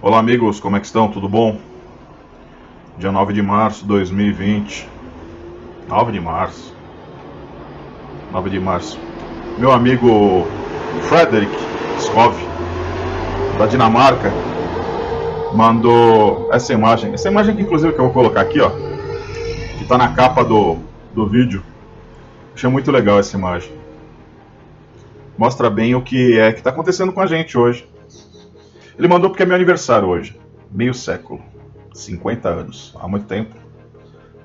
Olá amigos, como é que estão? Tudo bom? Dia 9 de março de 2020. 9 de março. 9 de março. Meu amigo Frederick Skov, da Dinamarca, mandou essa imagem. Essa imagem que inclusive que eu vou colocar aqui, ó, que tá na capa do vídeo. Achei muito legal essa imagem. Mostra bem o que está acontecendo com a gente hoje. Ele mandou porque é meu aniversário hoje. Meio século. 50 anos. Há muito tempo.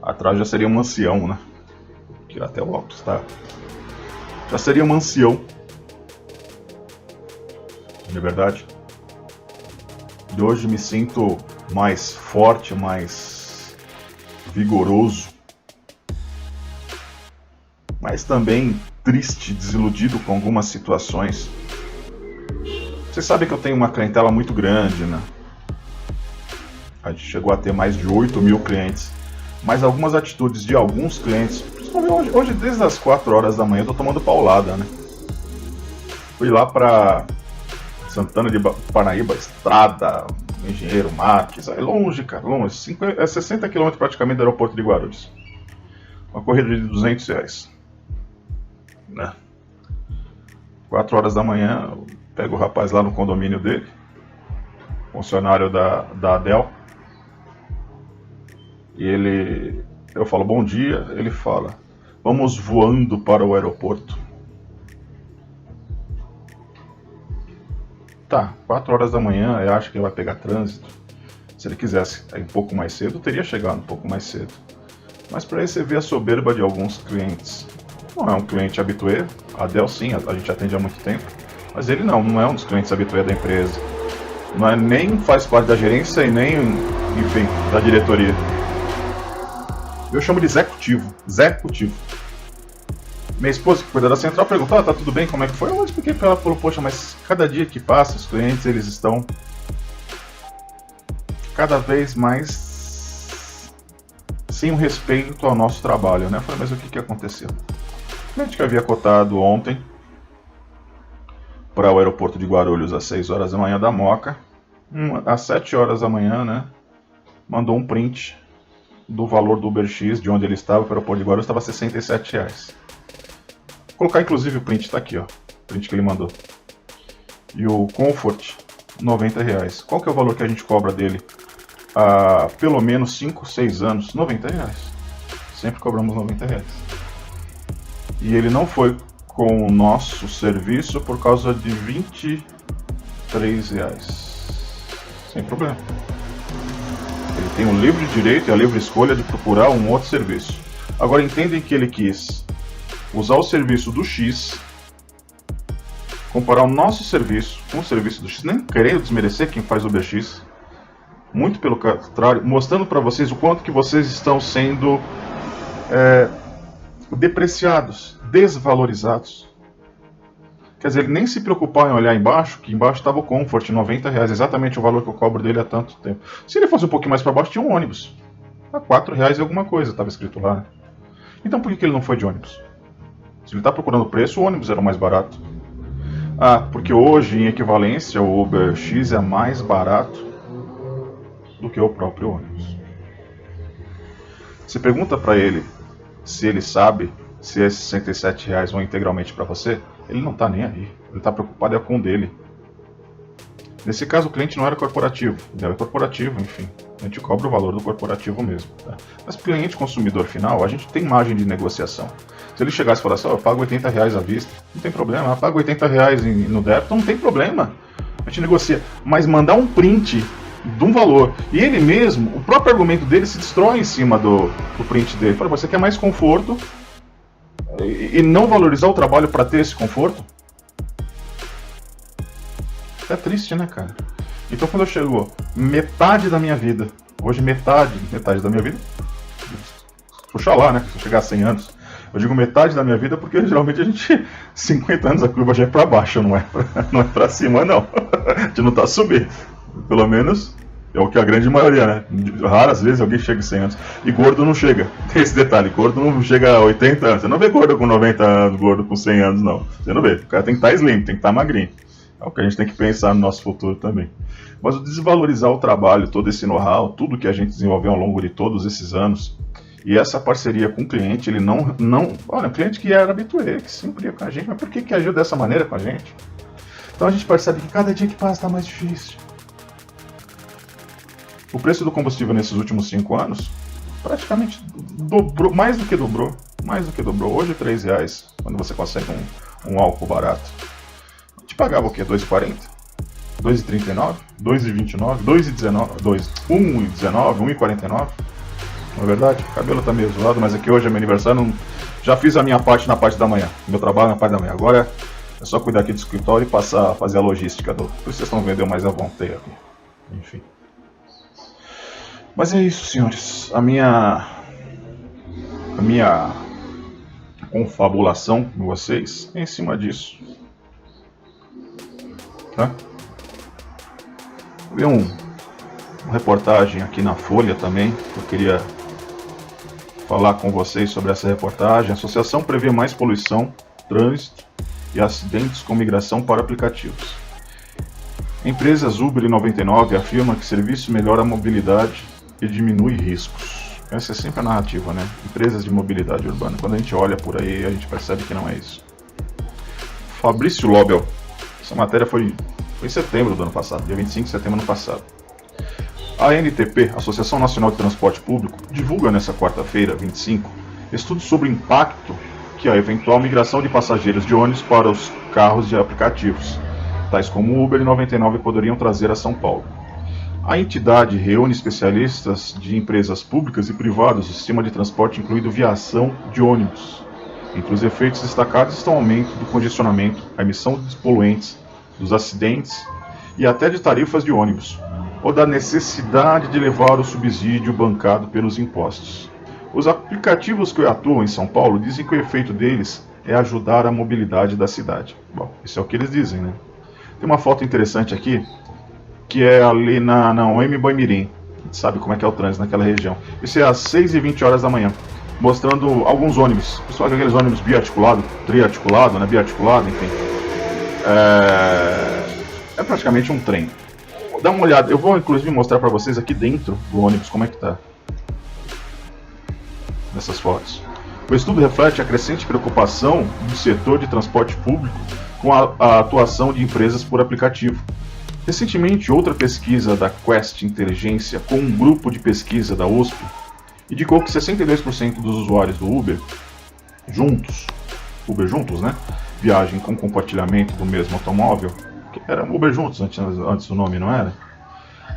Atrás já seria um ancião, né? Vou tirar até o óculos, tá? Já seria um ancião. Não é verdade? De hoje me sinto mais forte, mais vigoroso. Mas também triste, desiludido com algumas situações. Vocês sabem que eu tenho uma clientela muito grande, né? A gente chegou a ter mais de 8 mil clientes. Mas algumas atitudes de alguns clientes, principalmente hoje desde as 4 horas da manhã, eu tô tomando paulada, né? Fui lá pra Santana de Parnaíba, estrada, Engenheiro Marques, é longe, cara, longe. 60 km praticamente do aeroporto de Guarulhos. Uma corrida de R$200, né? 4 horas da manhã, eu pego o rapaz lá no condomínio dele, funcionário da ADEL, e eu falo bom dia, ele fala, vamos voando para o aeroporto. Tá, 4 horas da manhã, eu acho que ele vai pegar trânsito. Se ele quisesse ir um pouco mais cedo, eu teria chegado um pouco mais cedo. Mas para aí você vê a soberba de alguns clientes. Não é um cliente habitué, a ADEL sim, a gente atende há muito tempo. Mas ele não é um dos clientes habituais da empresa. Não é, nem faz parte da gerência e nem, enfim, da diretoria. Eu chamo de executivo. Executivo. Minha esposa, que cuida da central, perguntou, tá tudo bem, como é que foi? Eu expliquei pra ela, falou, poxa, mas cada dia que passa, os clientes, eles estão cada vez mais sem o respeito ao nosso trabalho, né? Eu falei, mas o que aconteceu? O cliente que havia cotado ontem para o aeroporto de Guarulhos às 6 horas da manhã da Moca, às 7 horas da manhã, né, mandou um print do valor do UberX, de onde ele estava, para o aeroporto de Guarulhos, estava R$67. Vou colocar inclusive o print, está aqui, ó, o print que ele mandou. E o Comfort, R$90. Qual que é o valor que a gente cobra dele há pelo menos 5, 6 anos? R$90. Sempre cobramos R$90. E ele não foi com o nosso serviço por causa de R$23. Sem problema. Ele tem o livre direito e a livre escolha de procurar um outro serviço. Agora entendem que ele quis usar o serviço do X, comparar o nosso serviço com o serviço do X, nem querendo desmerecer quem faz o UberX, muito pelo contrário, mostrando para vocês o quanto que vocês estão sendo depreciados, desvalorizados. Quer dizer, ele nem se preocupar em olhar embaixo, que embaixo estava o Comfort, R$90, exatamente o valor que eu cobro dele há tanto tempo. Se ele fosse um pouquinho mais para baixo, tinha um ônibus. A R$4 e alguma coisa, estava escrito lá. Né? Então por que ele não foi de ônibus? Se ele está procurando preço, o ônibus era o mais barato. Ah, porque hoje, em equivalência, o UberX é mais barato do que o próprio ônibus. Você pergunta para ele se ele sabe se esses R$67 vão integralmente para você, ele não está nem aí. Ele está preocupado com o dele. Nesse caso, o cliente não era corporativo. Ele era corporativo, enfim. A gente cobra o valor do corporativo mesmo. Tá? Mas para o cliente consumidor final, a gente tem margem de negociação. Se ele chegasse e falasse, eu pago R$80 à vista, não tem problema. Eu pago R$80 no débito, não tem problema. A gente negocia. Mas mandar um print de um valor. E ele mesmo, o próprio argumento dele se destrói em cima do print dele. Fala, você quer mais conforto e não valorizar o trabalho para ter esse conforto? É triste, né, cara? Então quando eu chego metade da minha vida, hoje metade da minha vida, puxa lá, né, se eu chegar a 100 anos, eu digo metade da minha vida porque geralmente a gente, 50 anos a curva já é para baixo, não é para cima não, a gente não tá subindo, pelo menos é o que a grande maioria, né, raras vezes alguém chega a 100 anos, e gordo não chega, tem esse detalhe, gordo não chega a 80 anos, você não vê gordo com 90 anos, gordo com 100 anos não, você não vê, o cara tem que estar slim, tem que estar magrinho. É o que a gente tem que pensar no nosso futuro também. Mas o desvalorizar o trabalho, todo esse know-how, tudo que a gente desenvolveu ao longo de todos esses anos, e essa parceria com o cliente, ele não olha, um cliente que era habitué, que sempre ia com a gente, mas por que agiu dessa maneira com a gente? Então a gente percebe que cada dia que passa está mais difícil. O preço do combustível nesses últimos 5 anos praticamente dobrou, mais do que dobrou. Hoje R$3, quando você consegue um álcool barato. A gente pagava o quê? R$2,40? R$2,39? R$2,29? R$2,19? R$1,19? Não é verdade? O cabelo tá meio zoado, mas aqui hoje é meu aniversário. Já fiz a minha parte na parte da manhã. Meu trabalho na parte da manhã. Agora é só cuidar aqui do escritório e passar a fazer a logística. Por isso vocês estão vendo mais à vontade aqui. Enfim. Mas é isso, senhores. A minha confabulação com vocês é em cima disso. Tá? Vi uma reportagem aqui na Folha também, que eu queria falar com vocês sobre essa reportagem. A associação prevê mais poluição, trânsito e acidentes com migração para aplicativos. Empresas Uber e 99 afirmam que o serviço melhora a mobilidade e diminui riscos. Essa é sempre a narrativa, né? Empresas de mobilidade urbana. Quando a gente olha por aí, a gente percebe que não é isso. Fabrício Lobel. Essa matéria foi em setembro do ano passado, dia 25 de setembro do ano passado. A ANTP, Associação Nacional de Transporte Público, divulga nesta quarta-feira, 25, estudos sobre o impacto que a eventual migração de passageiros de ônibus para os carros de aplicativos, tais como Uber e 99, poderiam trazer a São Paulo. A entidade reúne especialistas de empresas públicas e privadas do sistema de transporte, incluindo viação de ônibus. Entre os efeitos destacados estão o aumento do congestionamento, a emissão de poluentes, dos acidentes e até de tarifas de ônibus, ou da necessidade de levar o subsídio bancado pelos impostos. Os aplicativos que atuam em São Paulo dizem que o efeito deles é ajudar a mobilidade da cidade. Bom, isso é o que eles dizem, né? Tem uma foto interessante aqui, que é ali na OM Boimirim. A gente sabe como é que é o trânsito naquela região. Isso é às 6h20 da manhã, mostrando alguns ônibus. Pessoal, aqueles ônibus biarticulado, triarticulado, né? Biarticulado, enfim. É praticamente um trem. Dá uma olhada, eu vou inclusive mostrar para vocês aqui dentro do ônibus como é que tá nessas fotos. O estudo reflete a crescente preocupação do setor de transporte público com a atuação de empresas por aplicativo. Recentemente, outra pesquisa da Quest Inteligência com um grupo de pesquisa da USP indicou que 62% dos usuários do Uber juntos, né, viagem com compartilhamento do mesmo automóvel, que era Uber juntos antes do nome, não era?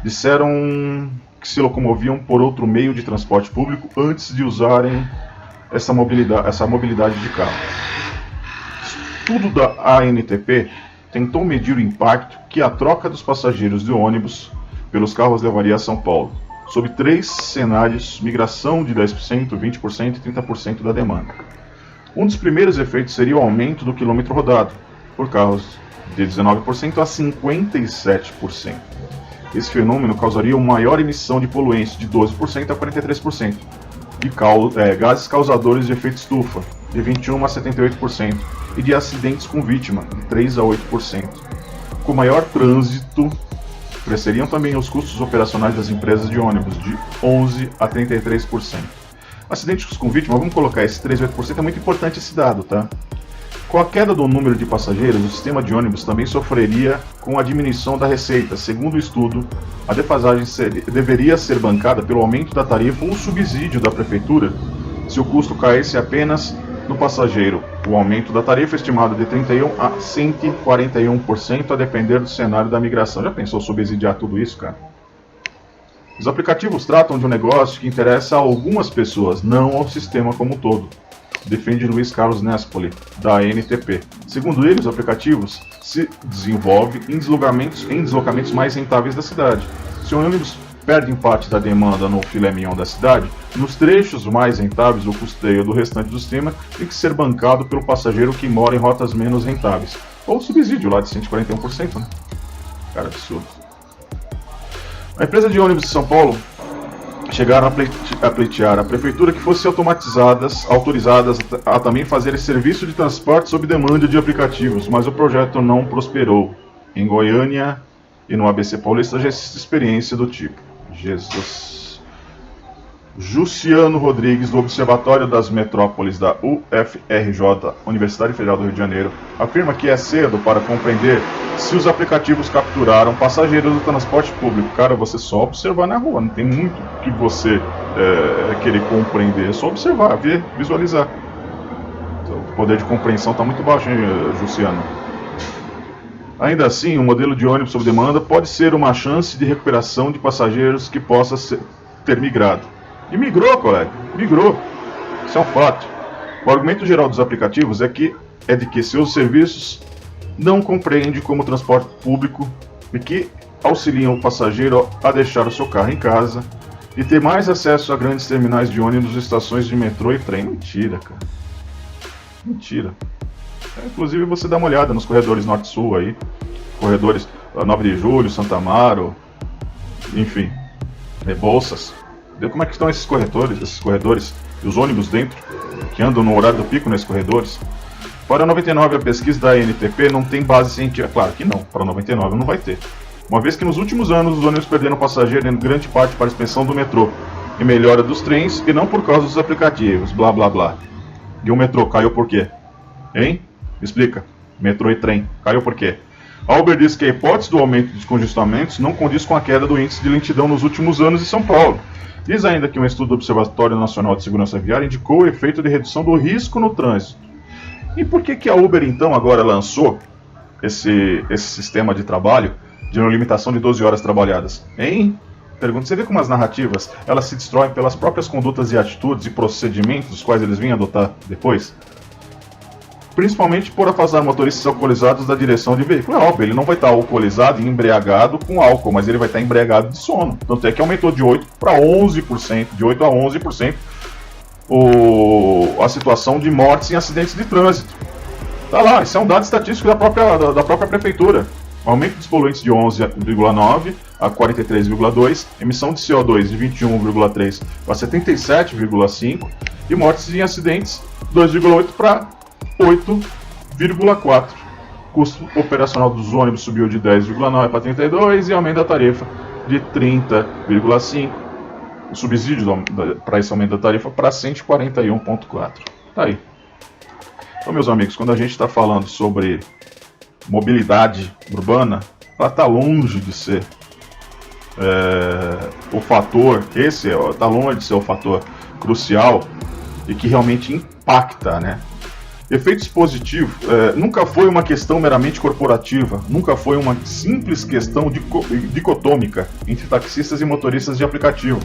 Disseram que se locomoviam por outro meio de transporte público antes de usarem essa mobilidade de carro. Estudo da ANTP tentou medir o impacto que a troca dos passageiros de ônibus pelos carros levaria a São Paulo, sob 3 cenários: migração de 10%, 20% e 30% da demanda. Um dos primeiros efeitos seria o aumento do quilômetro rodado, por carros de 19% a 57%. Esse fenômeno causaria uma maior emissão de poluentes de 12% a 43%, de gases causadores de efeito estufa, de 21% a 78%, e de acidentes com vítima, de 3% a 8%. Com maior trânsito, cresceriam também os custos operacionais das empresas de ônibus, de 11% a 33%. Acidentes com vítima, vamos colocar esse 3% a 8%, é muito importante esse dado, tá? Com a queda do número de passageiros, o sistema de ônibus também sofreria com a diminuição da receita. Segundo o estudo, a defasagem deveria ser bancada pelo aumento da tarifa ou subsídio da prefeitura se o custo caísse apenas no passageiro. O aumento da tarifa é estimado de 31% a 141%, a depender do cenário da migração. Já pensou subsidiar tudo isso, cara? Os aplicativos tratam de um negócio que interessa a algumas pessoas, não ao sistema como um todo, defende Luiz Carlos Nespoli, da ANTP. Segundo ele, os aplicativos se desenvolvem em deslocamentos mais rentáveis da cidade. Se o ônibus perde parte da demanda no filé mignon da cidade, nos trechos mais rentáveis, o custeio do restante do sistema tem que ser bancado pelo passageiro que mora em rotas menos rentáveis. Ou o subsídio lá de 141%, né? Cara, absurdo. A empresa de ônibus de São Paulo chegaram a pleitear a prefeitura que fossem autorizadas a também fazer esse serviço de transporte sob demanda de aplicativos, mas o projeto não prosperou. Em Goiânia e no ABC Paulista já existe experiência do tipo. Jesus. Juciano Rodrigues, do Observatório das Metrópoles da UFRJ, Universidade Federal do Rio de Janeiro, afirma que é cedo para compreender se os aplicativos capturaram passageiros do transporte público. Cara, você só observar na rua, não tem muito que você querer compreender, é só observar, ver, visualizar. O poder de compreensão está muito baixo, hein, Juciano? Ainda assim, o modelo de ônibus sob demanda pode ser uma chance de recuperação de passageiros que possa ter migrado. E migrou, colega, migrou. Isso é um fato. O argumento geral dos aplicativos é de que seus serviços não compreendem como transporte público e que auxiliam o passageiro a deixar o seu carro em casa e ter mais acesso a grandes terminais de ônibus, estações de metrô e trem. Mentira, cara. Mentira. Inclusive você dá uma olhada nos corredores norte-sul aí, corredores 9 de Julho, Santa Amaro, enfim, Bolsas. Vê como é que estão esses corredores e os ônibus dentro, que andam no horário do pico nesses corredores. Para 99, a pesquisa da ANTP não tem base científica. Claro que não, para 99 não vai ter. Uma vez que nos últimos anos os ônibus perderam passageiro em grande parte para a expansão do metrô e melhora dos trens e não por causa dos aplicativos, blá blá blá. E o metrô caiu por quê? Hein? Me explica. Metrô e trem, caiu por quê? A Uber diz que a hipótese do aumento dos congestamentos não condiz com a queda do índice de lentidão nos últimos anos em São Paulo. Diz ainda que um estudo do Observatório Nacional de Segurança Viária indicou o efeito de redução do risco no trânsito. E por que a Uber então agora lançou esse sistema de trabalho de limitação de 12 horas trabalhadas? Hein? Pergunta, você vê como as narrativas elas se destroem pelas próprias condutas e atitudes e procedimentos dos quais eles vêm adotar depois? Principalmente por afastar motoristas alcoolizados da direção de veículo. É óbvio, ele não vai estar alcoolizado e embriagado com álcool, mas ele vai estar embriagado de sono. Tanto é que aumentou de 8 para 11%, de 8 a 11%, a situação de mortes em acidentes de trânsito. Tá lá, isso é um dado estatístico da própria prefeitura. Aumento dos poluentes de 11,9 a 43,2, emissão de CO2 de 21,3 para 77,5 e mortes em acidentes 2,8 para 8,4. Custo operacional dos ônibus subiu de 10,9 para 32 e aumento da tarifa de 30,5. O subsídio para esse aumento da tarifa para 141,4. Tá aí. Então, meus amigos, quando a gente está falando sobre mobilidade urbana, ela está longe de ser o fator, está longe de ser o fator crucial e que realmente impacta, né? Efeitos positivos nunca foi uma questão meramente corporativa, nunca foi uma simples questão dicotômica entre taxistas e motoristas de aplicativo.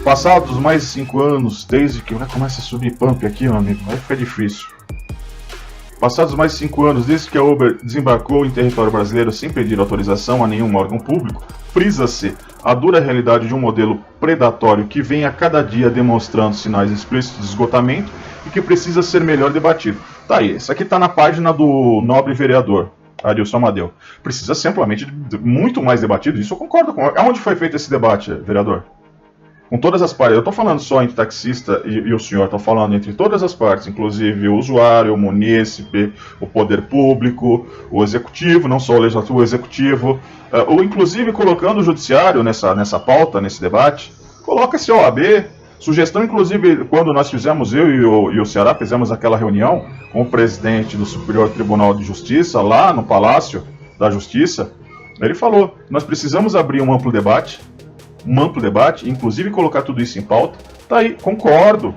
Passados mais de 5 anos, desde que começa a subir pump aqui, meu amigo, vai ficar difícil. Passados mais de 5 anos, desde que a Uber desembarcou em território brasileiro sem pedir autorização a nenhum órgão público, frisa-se a dura realidade de um modelo predatório que vem a cada dia demonstrando sinais explícitos de esgotamento e que precisa ser melhor debatido. Tá aí, isso aqui está na página do nobre vereador Arilson Amadeu. Precisa ser amplamente muito mais debatido, isso eu concordo com. Aonde foi feito esse debate, vereador? Com todas as partes, eu estou falando só entre taxista e o senhor, estou falando entre todas as partes, inclusive o usuário, o munícipe, o poder público, o executivo, não só o legislativo, o executivo, ou inclusive colocando o judiciário nessa pauta, nesse debate, coloca-se a OAB, sugestão inclusive quando nós fizemos, eu e o Ceará fizemos aquela reunião com o presidente do Superior Tribunal de Justiça, lá no Palácio da Justiça, ele falou, nós precisamos abrir um amplo debate, inclusive colocar tudo isso em pauta. Tá aí, concordo.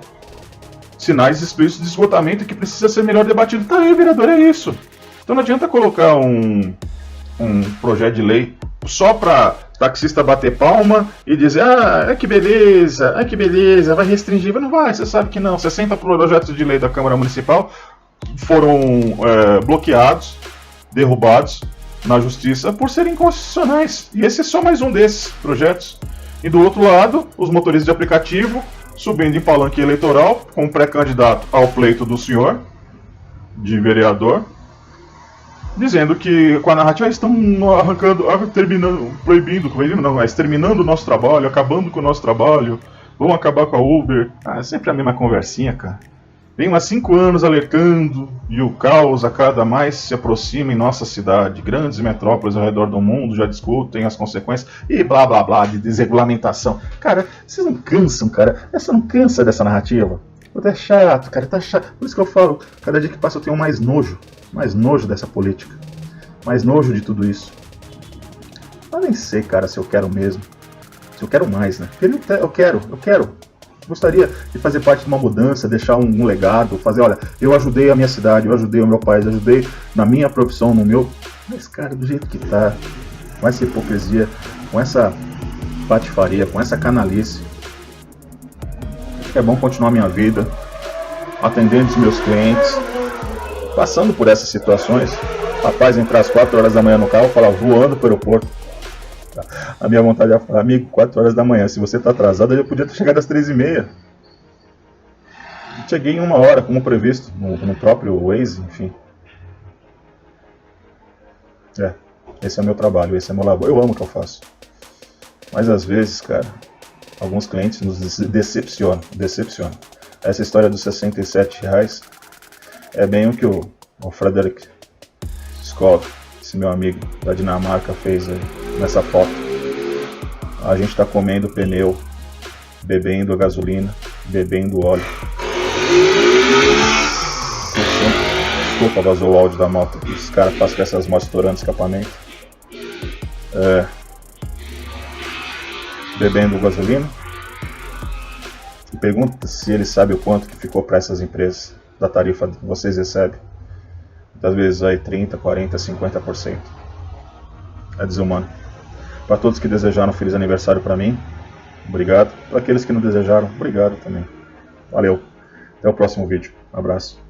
Sinais explícitos de esgotamento que precisa ser melhor debatido. Tá aí, vereador, é isso. Então não adianta colocar um projeto de lei só para taxista bater palma e dizer, que beleza, vai restringir. Não vai, você sabe que não. 60 projetos de lei da Câmara Municipal foram bloqueados, derrubados na Justiça por serem inconstitucionais. E esse é só mais um desses projetos. E do outro lado, os motoristas de aplicativo subindo em palanque eleitoral com um pré-candidato ao pleito do senhor, de vereador, dizendo que com a narrativa estão exterminando o nosso trabalho, acabando com o nosso trabalho, vão acabar com a Uber. É sempre a mesma conversinha, cara. Venho há 5 anos alertando e o caos a cada mais se aproxima em nossa cidade. Grandes metrópoles ao redor do mundo já discutem as consequências e blá blá blá de desregulamentação. Cara, vocês não cansam, cara? Essa não cansa dessa narrativa? Tá chato, cara, tá chato. Por isso que eu falo, cada dia que passa eu tenho mais nojo dessa política. Mais nojo de tudo isso. Eu nem sei, cara, se eu quero mesmo. Se eu quero mais, né? Eu quero. Gostaria de fazer parte de uma mudança, deixar um legado, fazer, olha, eu ajudei a minha cidade, eu ajudei o meu país, eu ajudei na minha profissão, no meu... Mas, cara, do jeito que tá, com essa hipocrisia, com essa patifaria, com essa canalice, acho que é bom continuar minha vida, atendendo os meus clientes, passando por essas situações. Rapaz, entrar às 4 horas da manhã no carro, falar voando para o aeroporto. A minha vontade é falar, amigo, 4 horas da manhã, se você está atrasado, eu podia ter chegado às 3h30. Cheguei em 1 hora, como previsto, no próprio Waze, enfim. Esse é o meu trabalho, esse é o meu labor. Eu amo o que eu faço. Mas às vezes, cara, alguns clientes nos decepcionam. Essa história dos R$67 é bem o que o Frederick Skov, esse meu amigo da Dinamarca, fez aí, nessa foto. A gente está comendo pneu, bebendo gasolina, bebendo óleo. Desculpa, vazou o áudio da moto. Os caras passam com essas motos estourando escapamento. Bebendo gasolina. E pergunta se ele sabe o quanto que ficou para essas empresas da tarifa que vocês recebem. Muitas vezes aí 30%, 40%, 50%. É desumano. Para todos que desejaram um feliz aniversário para mim, obrigado. Para aqueles que não desejaram, obrigado também. Valeu. Até o próximo vídeo. Um abraço.